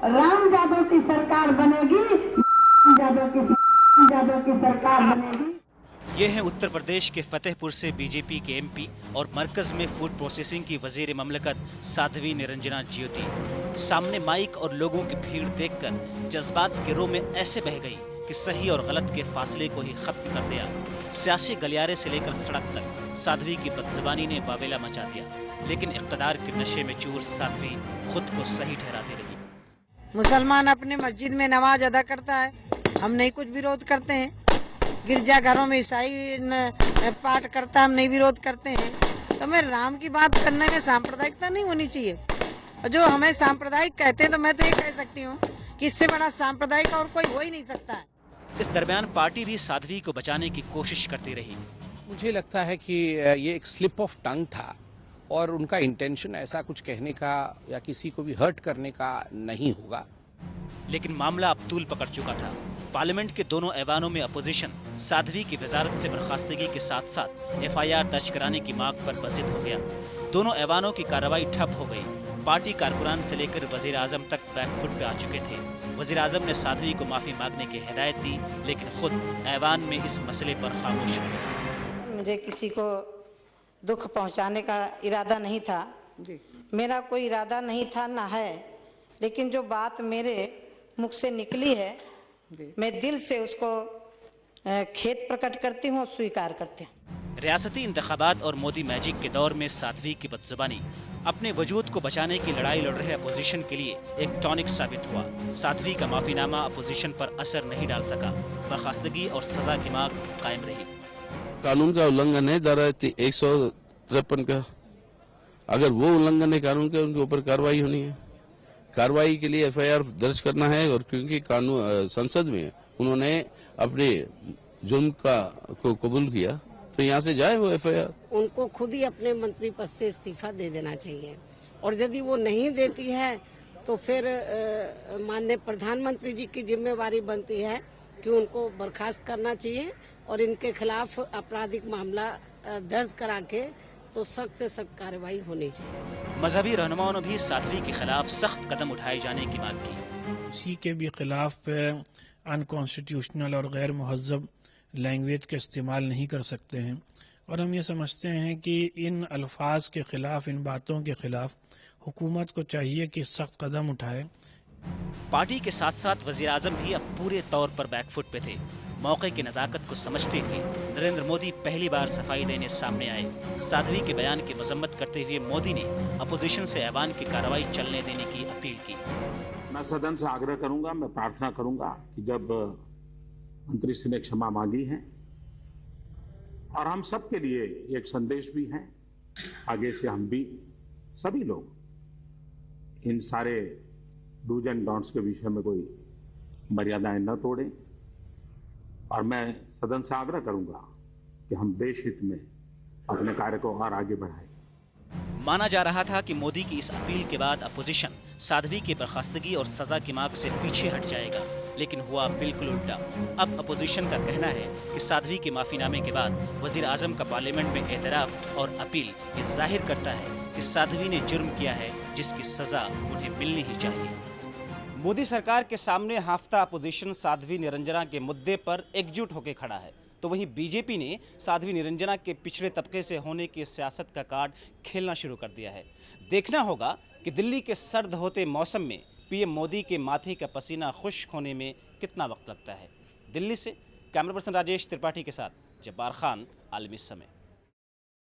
राम जादव की सरकार बनेगी, जादव की सरकार बनेगी। ये हैं उत्तर प्रदेश के फतेहपुर से बीजेपी के एमपी और मरकज में फूड प्रोसेसिंग की वजीर ममलकत साध्वी निरंजना ज्योति। सामने माइक और लोगों की भीड़ देखकर जज्बात के रो में ऐसे बह गई कि सही और गलत के फासले को ही खत्म कर दिया। सियासी गलियारे से लेकर सड़क तक साध्वी की बदजुबानी ने वावेला मचा दिया, लेकिन इक़्तिदार के नशे में चूर साध्वी खुद को सही ठहराती रही। मुसलमान अपने मस्जिद में नमाज अदा करता है, हम नहीं कुछ विरोध करते हैं। गिरजाघरों में ईसाई पाठ करता है, हम नहीं विरोध करते हैं। तो मैं राम की बात करने में सांप्रदायिकता नहीं होनी चाहिए। और जो हमें सांप्रदायिक कहते हैं तो मैं तो ये कह सकती हूँ कि इससे बड़ा सांप्रदायिक और कोई हो ही नहीं सकता है। इस दरमियान पार्टी भी साध्वी को बचाने की कोशिश करती रही। मुझे लगता है कि ये एक स्लिप ऑफ टंग था और उनका इंटेंशन ऐसा कुछ कहने का या किसी को भी हर्ट करने का नहीं होगा। लेकिन मामला अब तूल पकड़ चुका था। पार्लियामेंट के दोनों ऐवानों में अपोजिशन साध्वी की वजारत से बर्खास्तगी के साथ साथ FIR दर्ज कराने की मांग पर बजिद हो गया। दोनों ऐवानों की कार्रवाई ठप हो गई। पार्टी कारकुनान से लेकर वजीर आजम तक बैकफुट पे आ चुके थे। वजीर आजम ने साध्वी को माफी मांगने की हिदायत दी, लेकिन खुद ऐवान में इस मसले पर खामोश रहे। मुझे किसी को दुख पहुंचाने का इरादा नहीं था जी। मेरा कोई इरादा नहीं था ना है, लेकिन जो बात मेरे मुख से निकली है मैं दिल से उसको खेद प्रकट करती हूँ और स्वीकार करती हूँ। रियासती इंतखाबात और मोदी मैजिक के दौर में साध्वी की बदजुबानी अपने वजूद को बचाने की लड़ाई लड़ रहे अपोजिशन के लिए एक टॉनिक साबित हुआ। साध्वी का माफीनामा अपोजिशन पर असर नहीं डाल सका। बर्खास्तगी और सजा की मांग कायम रही। कानून का उल्लंघन है, धारा 153 का। अगर वो उल्लंघन है कानून का, उनके ऊपर कार्रवाई होनी है। कार्रवाई के लिए FIR दर्ज करना है, और क्योंकि कानून संसद में उन्होंने अपने जुर्म को कबूल किया तो यहाँ से जाए वो FIR। उनको खुद ही अपने मंत्री पद से इस्तीफा दे देना चाहिए, और यदि वो नहीं देती है तो फिर माननीय प्रधानमंत्री जी की जिम्मेवारी बनती है कि उनको बर्खास्त करना चाहिए और इनके खिलाफ आपराधिक मामला दर्ज करा के तो सख्त से सख्त कार्रवाई होनी चाहिए। मजहबी रहनुमाओं ने भी साध्वी के खिलाफ सख्त कदम उठाए जाने की मांग की। उसी के भी खिलाफ अनकॉन्स्टिट्यूशनल और गैर महज़ब लैंग्वेज का इस्तेमाल नहीं कर सकते हैं, और हम ये समझते हैं कि इन अल्फाज के खिलाफ, इन बातों के खिलाफ हुकूमत को चाहिए कि सख्त कदम उठाए। पार्टी के साथ साथ वजीर आजम भी अब पूरे तौर पर बैकफुट पे थे। मौके की नज़ाकत को समझते हुए नरेंद्र मोदी पहली बार सफाई देने सामने आए। साध्वी के बयान की मजम्मत करते हुए मोदी ने अपोजिशन से ऐवान की कार्रवाई चलने देने की अपील की। मैं सदन से आग्रह करूंगा, मैं प्रार्थना करूंगा कि जब मंत्री श्री ने क्षमा मांगी है और हम सब के लिए एक संदेश भी है, आगे से हम भी सभी लोग इन सारे डूज एंड डोंट्स के विषय में कोई मर्यादाएं न तोड़ें, और मैं सदन से आग्रह करूंगा कि हम देश हित में अपने कार्य को और आगे बढ़ाएं। माना जा रहा था कि मोदी की इस अपील के बाद अपोजिशन साध्वी की बर्खास्तगी और सजा की मांग से पीछे हट जाएगा, लेकिन हुआ बिल्कुल उल्टा। अब अपोजिशन का कहना है कि साध्वी के माफीनामे के बाद वजीर आजम का पार्लियामेंट में एतराफ और अपील ये जाहिर करता है कि साध्वी ने जुर्म किया है जिसकी सजा उन्हें मिलनी ही चाहिए। मोदी सरकार के सामने हाफ्ता अपोजिशन साध्वी निरंजना के मुद्दे पर एकजुट होकर खड़ा है, तो वहीं बीजेपी ने साध्वी निरंजना के पिछड़े तबके से होने की सियासत का कार्ड खेलना शुरू कर दिया है। देखना होगा कि दिल्ली के सर्द होते मौसम में PM मोदी के माथे का पसीना खुश्क होने में कितना वक्त लगता है। दिल्ली से कैमरा पर्सन राजेश त्रिपाठी के साथ जब्बार खान, आलमी समय।